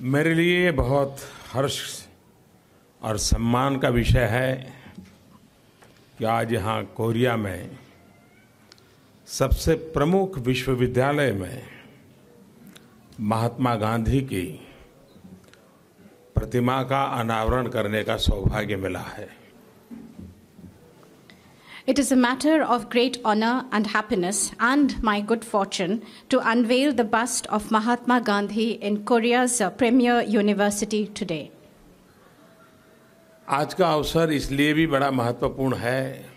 मेरे लिए बहुत हर्ष और सम्मान का विषय है कि आज यहाँ कोरिया में सबसे प्रमुख विश्वविद्यालय में महात्मा गांधी की प्रतिमा का अनावरण करने का सौभाग्य मिला है। It is a matter of great honor and happiness and my good fortune to unveil the bust of Mahatma Gandhi in Korea's premier university today. आज का अवसर इसलिए भी बड़ा महत्वपूर्ण है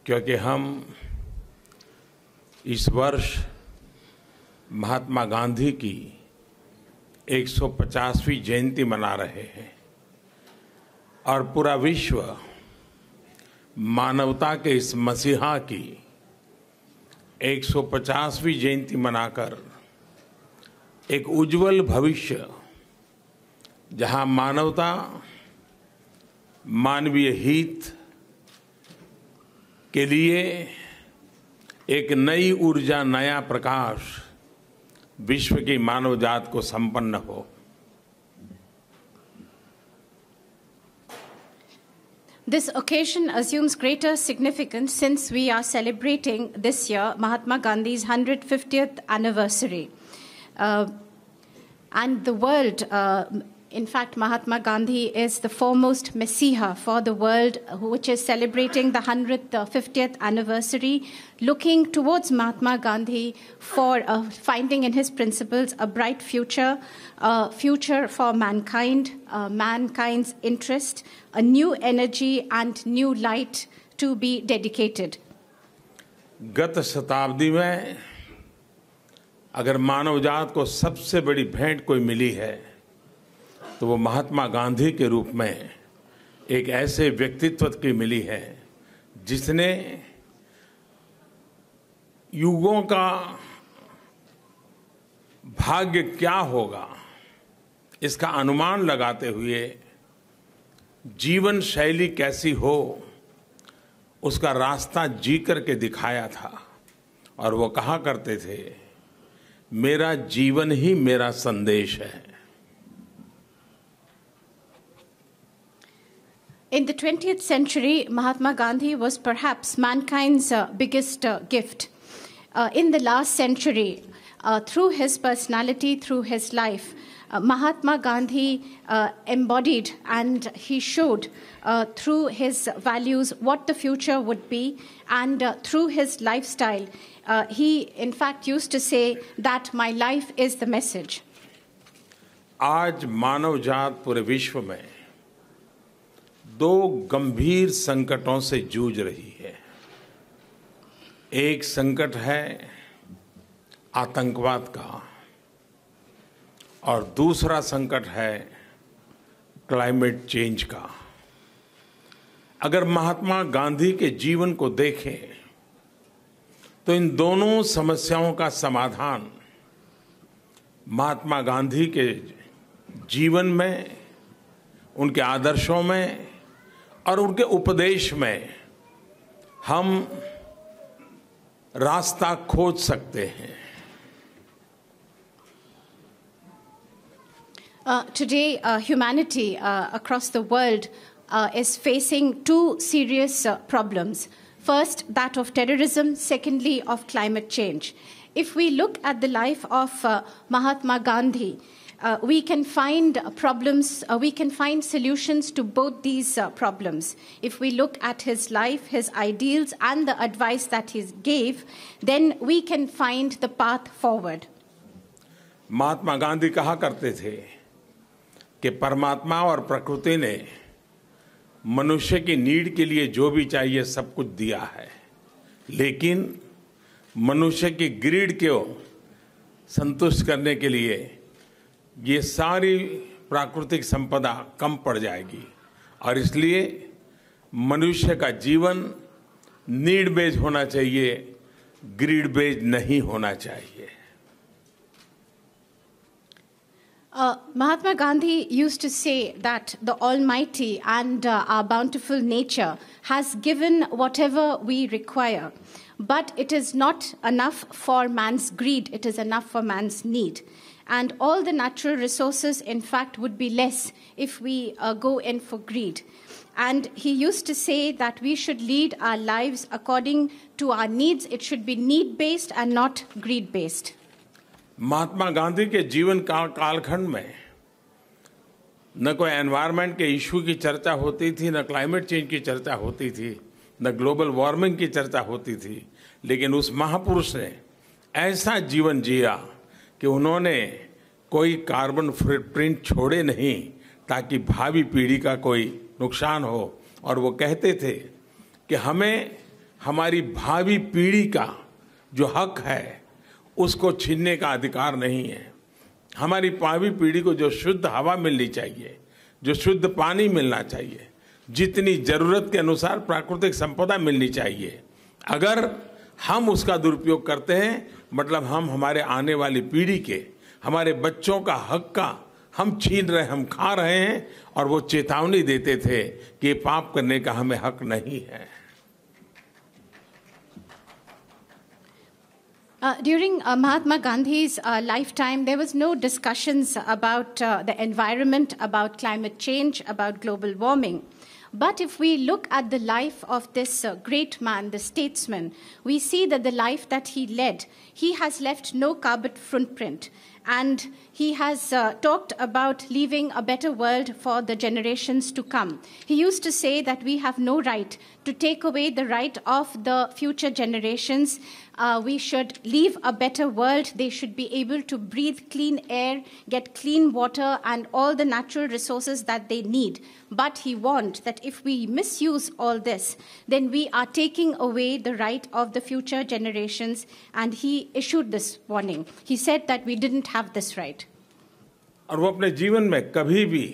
क्योंकि हम इस वर्ष महात्मा गांधी की 150वीं जयंती मना रहे हैं और पूरा विश्व मानवता के इस मसीहा की 150वीं जयंती मनाकर एक उज्जवल भविष्य जहां मानवता मानवीय हित के लिए एक नई ऊर्जा, नया प्रकाश विश्व की मानव जात को संपन्न हो। This occasion assumes greater significance since we are celebrating this year Mahatma Gandhi's 150th anniversary. And the world, in fact, Mahatma Gandhi is the foremost messiah for the world, which is celebrating the 150th anniversary, looking towards Mahatma Gandhi for finding in his principles a bright future, a future for mankind, mankind's interest, a new energy and new light to be dedicated. गत शताब्दी में अगर मानव जात को सबसे बड़ी भेंट कोई मिली है तो वो महात्मा गांधी के रूप में एक ऐसे व्यक्तित्व की मिली है जिसने युगों का भाग्य क्या होगा इसका अनुमान लगाते हुए जीवन शैली कैसी हो उसका रास्ता जी करके दिखाया था। और वो कहा करते थे, मेरा जीवन ही मेरा संदेश है। In the 20th century, Mahatma Gandhi was perhaps mankind's biggest gift. In the last century, through his personality, through his life, Mahatma Gandhi embodied and he showed through his values what the future would be, and through his lifestyle, he in fact used to say that my life is the message. आज मानव जात पूरे विश्व में दो गंभीर संकटों से जूझ रही है। एक संकट है आतंकवाद का और दूसरा संकट है क्लाइमेट चेंज का। अगर महात्मा गांधी के जीवन को देखें तो इन दोनों समस्याओं का समाधान महात्मा गांधी के जीवन में, उनके आदर्शों में और उनके उपदेश में हम रास्ता खोज सकते हैं। Today, humanity across the world is facing two serious problems. First, that of terrorism. Secondly, of climate change. If we look at the life of Mahatma Gandhi, we can find problems, we can find solutions to both these problems. If we look at his life, his ideals, and the advice that he gave, then we can find the path forward. Mahatma Gandhi कहा करते थे कि परमात्मा और प्रकृति ने मनुष्य की नीड के लिए जो भी चाहिए सब कुछ दिया है, लेकिन मनुष्य की ग्रीड को संतुष्ट करने के लिए ये सारी प्राकृतिक संपदा कम पड़ जाएगी और इसलिए मनुष्य का जीवन नीड बेस्ड होना चाहिए, ग्रीड बेस्ड नहीं होना चाहिए। Mahatma Gandhi used to say that the Almighty and our bountiful nature has given whatever we require, but it is not enough for man's greed, it is enough for man's need. And all the natural resources, in fact, would be less if we go in for greed. And he used to say that we should lead our lives according to our needs. It should be need-based and not greed-based. Mahatma Gandhi के जीवन कालखंड में न कोई environment के issue की चर्चा होती थी, न क्लाइमेट चेंज की चर्चा होती थी, न ग्लोबल वार्मिंग की चर्चा होती थी, लेकिन उस महापुरुष ने ऐसा जीवन जिया कि उन्होंने कोई कार्बन फुटप्रिंट छोड़े नहीं ताकि भावी पीढ़ी का कोई नुकसान हो। और वो कहते थे कि हमें हमारी भावी पीढ़ी का जो हक है उसको छीनने का अधिकार नहीं है। हमारी भावी पीढ़ी को जो शुद्ध हवा मिलनी चाहिए, जो शुद्ध पानी मिलना चाहिए, जितनी जरूरत के अनुसार प्राकृतिक संपदा मिलनी चाहिए, अगर हम उसका दुरुपयोग करते हैं मतलब हम हमारे आने वाली पीढ़ी के, हमारे बच्चों का हक का हम छीन रहे, हम खा रहे हैं। और वो चेतावनी देते थे कि ये पाप करने का हमें हक नहीं है। During Mahatma Gandhi's lifetime, there was no discussions about the environment, about climate change, about global warming. But if we look at the life of this great man, the statesman, we see that the life that he led, he has left no carbon footprint. And he has talked about leaving a better world for the generations to come. He used to say that we have no right to take away the right of the future generations. We should leave a better world. They should be able to breathe clean air, get clean water, and all the natural resources that they need. But he warned that if we misuse all this, then we are taking away the right of the future generations. And he issued this warning. He said that we didn't have this right. और वो अपने जीवन में कभी भी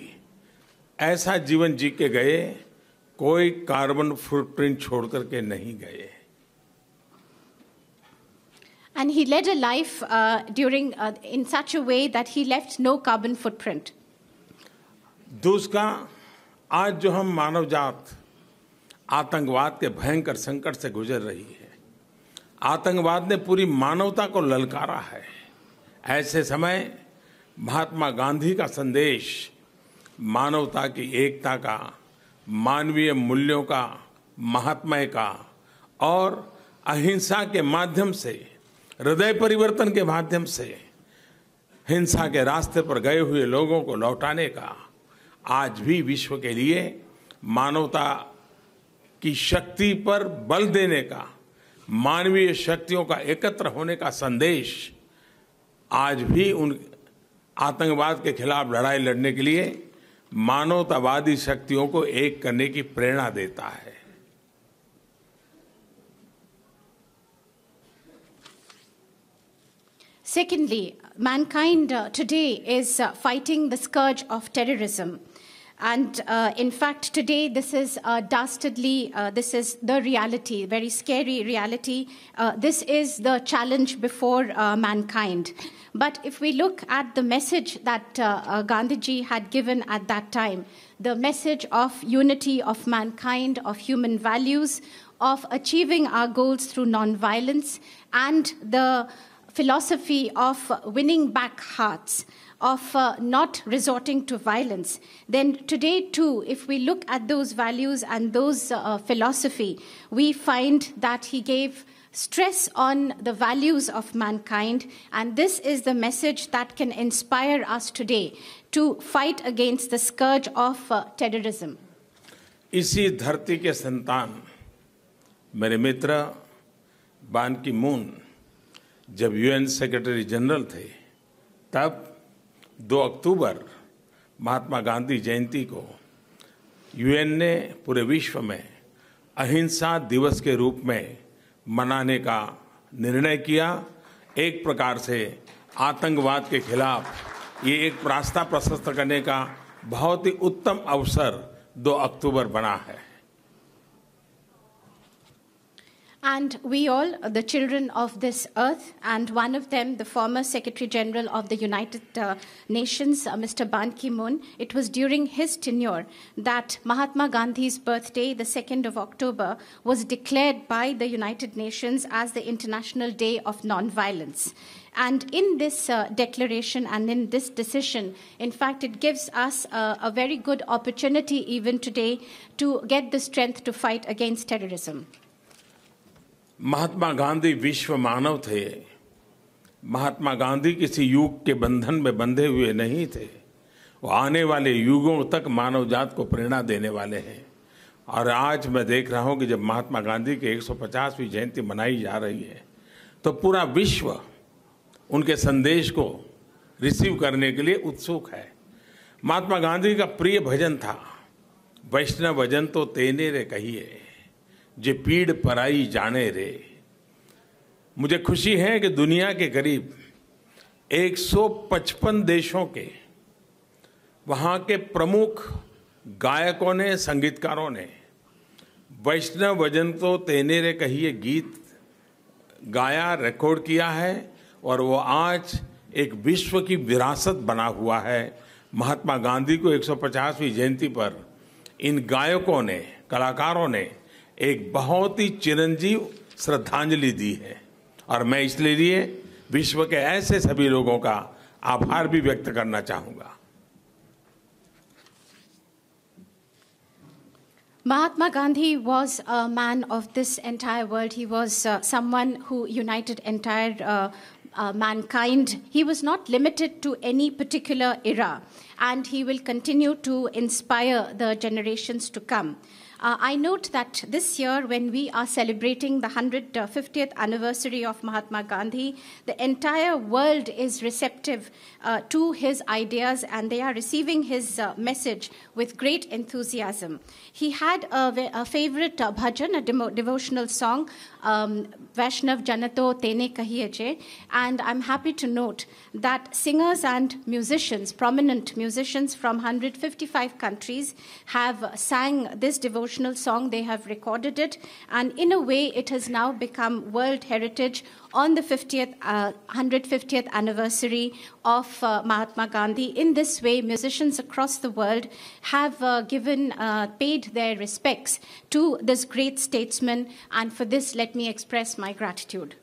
ऐसा जीवन जी के गए, कोई कार्बन फुटप्रिंट छोड़ करके नहीं गए। And he led a life in such a way that he left no carbon footprint. दूसरा, आज जो हम मानव जात आतंकवाद के भयंकर संकट से गुजर रही है, आतंकवाद ने पूरी मानवता को ललकारा है। ऐसे समय महात्मा गांधी का संदेश मानवता की एकता का, मानवीय मूल्यों का, महात्म्य का और अहिंसा के माध्यम से, हृदय परिवर्तन के माध्यम से हिंसा के रास्ते पर गए हुए लोगों को लौटाने का, आज भी विश्व के लिए मानवता की शक्ति पर बल देने का, मानवीय शक्तियों का एकत्र होने का संदेश आज भी उन आतंकवाद के खिलाफ लड़ाई लड़ने के लिए मानवतावादी शक्तियों को एक करने की प्रेरणा देता है। Secondly, mankind today is fighting the scourge of terrorism. And in fact, today, this is dastardly, this is the reality, very scary reality. This is the challenge before mankind. But if we look at the message that Gandhiji had given at that time, the message of unity of mankind, of human values, of achieving our goals through nonviolence, and the philosophy of winning back hearts, of not resorting to violence, then today too, if we look at those values and those philosophy, we find that he gave stress on the values of mankind, and this is the message that can inspire us today to fight against the scourge of terrorism. इसी धरती के संतान मेरे मित्र बान की moon जब UN secretary general थे, तब 2 अक्टूबर महात्मा गांधी जयंती को यूएन ने पूरे विश्व में अहिंसा दिवस के रूप में मनाने का निर्णय किया। एक प्रकार से आतंकवाद के खिलाफ ये एक रास्ता प्रशस्त करने का बहुत ही उत्तम अवसर 2 अक्टूबर बना है। And we all, the children of this earth, and one of them, the former Secretary General of the United Nations, Mr. Ban Ki-moon, it was during his tenure that Mahatma Gandhi's birthday, the 2nd of October, was declared by the United Nations as the International Day of Non-Violence. And in this declaration and in this decision, in fact, it gives us a very good opportunity even today to get the strength to fight against terrorism. Mahatma Gandhi विश्व मानव थे। महात्मा गांधी किसी युग के बंधन में बंधे हुए नहीं थे। वो आने वाले युगों तक मानव जात को प्रेरणा देने वाले हैं। और आज मैं देख रहा हूं कि जब महात्मा गांधी की 150वीं जयंती मनाई जा रही है तो पूरा विश्व उनके संदेश को रिसीव करने के लिए उत्सुक है। महात्मा गांधी का प्रिय भजन था, वैष्णव भजन तो तेने रे कहिए, जे पीड़ पराई जाने रे। मुझे खुशी है कि दुनिया के करीब 155 देशों के वहाँ के प्रमुख गायकों ने, संगीतकारों ने वैष्णव भजन तो तेने रे कहिए गीत गाया, रिकॉर्ड किया है और वो आज एक विश्व की विरासत बना हुआ है। महात्मा गांधी को 150वीं जयंती पर इन गायकों ने, कलाकारों ने एक बहुत ही चिरंजीव श्रद्धांजलि दी है और मैं इसलिए विश्व के ऐसे सभी लोगों का आभार भी व्यक्त करना चाहूंगा। Mahatma Gandhi was a man of this entire world. He was someone who united entire mankind. He was not limited to any particular era, and he will continue to inspire the generations to come. I note that this year, when we are celebrating the 150th anniversary of Mahatma Gandhi, the entire world is receptive to his ideas and they are receiving his message with great enthusiasm. He had a favorite bhajan, a devotional song, Vaishnav Janato Tene Kahiye Je, and I'm happy to note that singers and musicians, prominent musicians from 155 countries have sang this devotional song. They have recorded it, and in a way it has now become World Heritage on the 150th anniversary of Mahatma Gandhi. In this way, musicians across the world have paid their respects to this great statesman, and for this let me express my gratitude.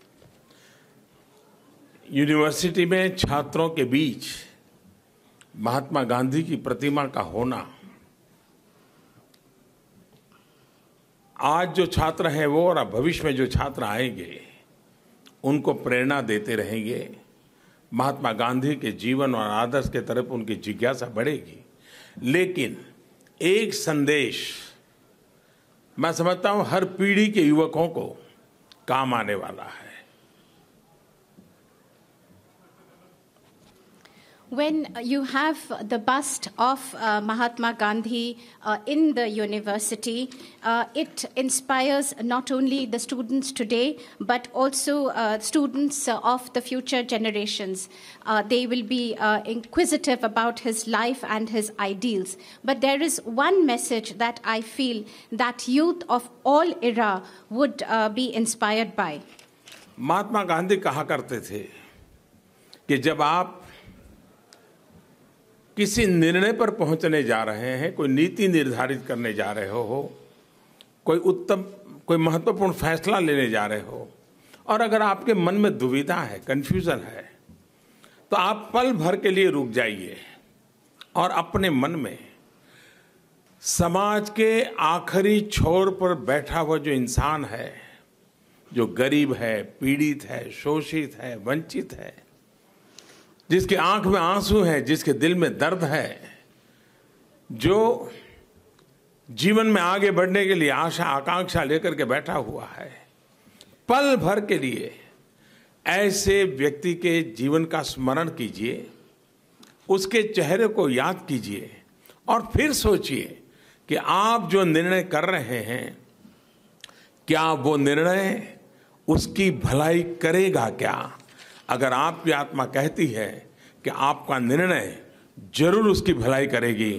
University में छात्रों के बीच महात्मा गांधी की प्रतिमा का होना, आज जो छात्र हैं वो और भविष्य में जो छात्र आएंगे उनको प्रेरणा देते रहेंगे। महात्मा गांधी के जीवन और आदर्श के तरफ उनकी जिज्ञासा बढ़ेगी। लेकिन एक संदेश मैं समझता हूं हर पीढ़ी के युवकों को काम आने वाला है। When you have the bust of Mahatma Gandhi in the university, it inspires not only the students today, but also students of the future generations. They will be inquisitive about his life and his ideals. But there is one message that I feel that youth of all era would be inspired by. Mahatma Gandhi कहा करते थे कि जब आप किसी निर्णय पर पहुंचने जा रहे हैं, कोई नीति निर्धारित करने जा रहे हो, कोई महत्वपूर्ण फैसला लेने जा रहे हो और अगर आपके मन में दुविधा है, कंफ्यूजन है, तो आप पल भर के लिए रुक जाइए और अपने मन में समाज के आखिरी छोर पर बैठा हुआ जो इंसान है, जो गरीब है, पीड़ित है, शोषित है, वंचित है, जिसकी आंख में आंसू है, जिसके दिल में दर्द है, जो जीवन में आगे बढ़ने के लिए आशा आकांक्षा लेकर के बैठा हुआ है, पल भर के लिए ऐसे व्यक्ति के जीवन का स्मरण कीजिए, उसके चेहरे को याद कीजिए और फिर सोचिए कि आप जो निर्णय कर रहे हैं, क्या वो निर्णय उसकी भलाई करेगा क्या? अगर आपकी आत्मा कहती है कि आपका निर्णय जरूर उसकी भलाई करेगी,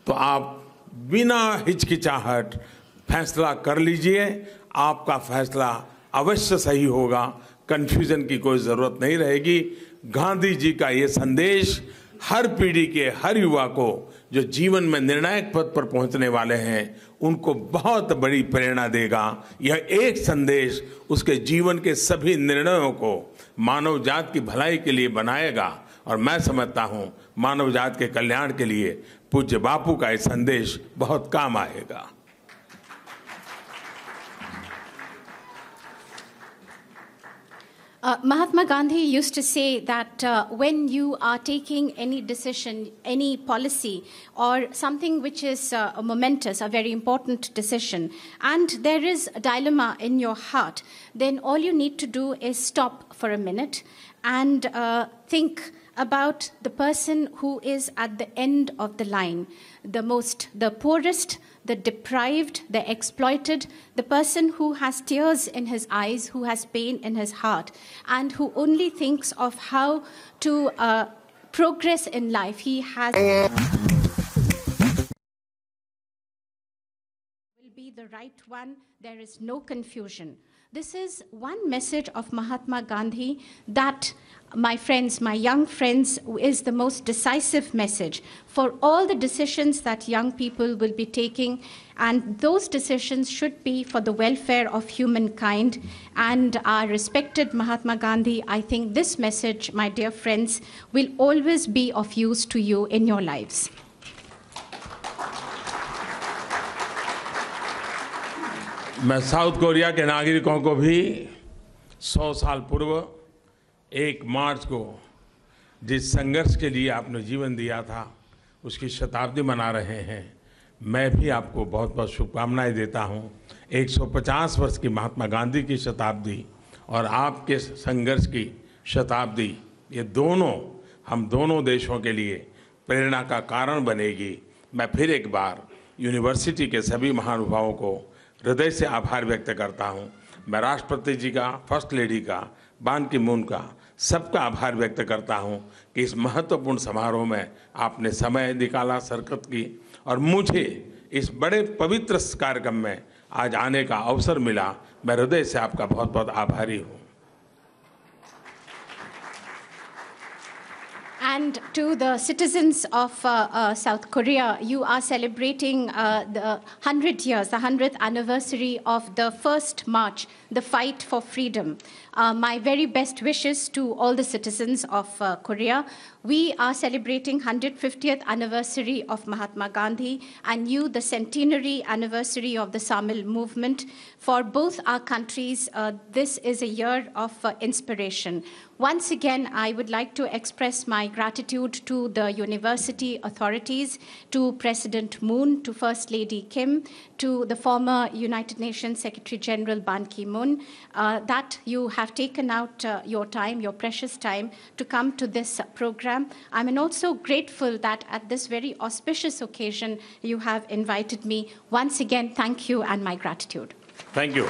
तो आप बिना हिचकिचाहट फैसला कर लीजिए। आपका फैसला अवश्य सही होगा, कंफ्यूजन की कोई जरूरत नहीं रहेगी। गांधी जी का ये संदेश हर पीढ़ी के हर युवा को जो जीवन में निर्णायक पद पर पहुंचने वाले हैं उनको बहुत बड़ी प्रेरणा देगा। यह एक संदेश उसके जीवन के सभी निर्णयों को मानव जात की भलाई के लिए बनाएगा और मैं समझता हूं मानव जात के कल्याण के लिए पूज्य बापू का यह संदेश बहुत काम आएगा। Mahatma Gandhi used to say that when you are taking any decision, any policy, or something which is momentous, a very important decision, and there is a dilemma in your heart, then all you need to do is stop for a minute and think about the person who is at the end of the line, the poorest, the deprived, the exploited, the person who has tears in his eyes, who has pain in his heart, and who only thinks of how to progress in life. He has will be the right one. There is no confusion. This is one message of Mahatma Gandhi that, my friends, my young friends, is the most decisive message for all the decisions that young people will be taking. And those decisions should be for the welfare of humankind. And our respected Mahatma Gandhi, I think this message, my dear friends, will always be of use to you in your lives. मैं south Korea के नागरिकों को भी 100 साल पूर्व 1 मार्च को जिस संघर्ष के लिए आपने जीवन दिया था उसकी शताब्दी मना रहे हैं। मैं भी आपको बहुत बहुत शुभकामनाएं देता हूं। 150 वर्ष की महात्मा गांधी की शताब्दी और आपके संघर्ष की शताब्दी, ये दोनों हम दोनों देशों के लिए प्रेरणा का कारण बनेगी। मैं फिर एक बार यूनिवर्सिटी के सभी महानुभावों को हृदय से आभार व्यक्त करता हूं। मैं राष्ट्रपति जी का, फर्स्ट लेडी का, बान की मून का, सबका आभार व्यक्त करता हूं कि इस महत्वपूर्ण समारोह में आपने समय निकाला, शिरकत की और मुझे इस बड़े पवित्र कार्यक्रम में आज आने का अवसर मिला। मैं हृदय से आपका बहुत बहुत आभारी हूं। And to the citizens of South Korea, you are celebrating the 100 years, the 100th anniversary of the first march, the fight for freedom. My very best wishes to all the citizens of Korea. We are celebrating 150th anniversary of Mahatma Gandhi and you the centenary anniversary of the Samil movement. For both our countries, this is a year of inspiration. Once again, I would like to express my gratitude to the university authorities, to President Moon, to First Lady Kim, to the former United Nations Secretary General Ban Ki-moon, that you have taken out your time, your precious time, to come to this program. I'm also grateful that at this very auspicious occasion, you have invited me. Once again, thank you and my gratitude. Thank you.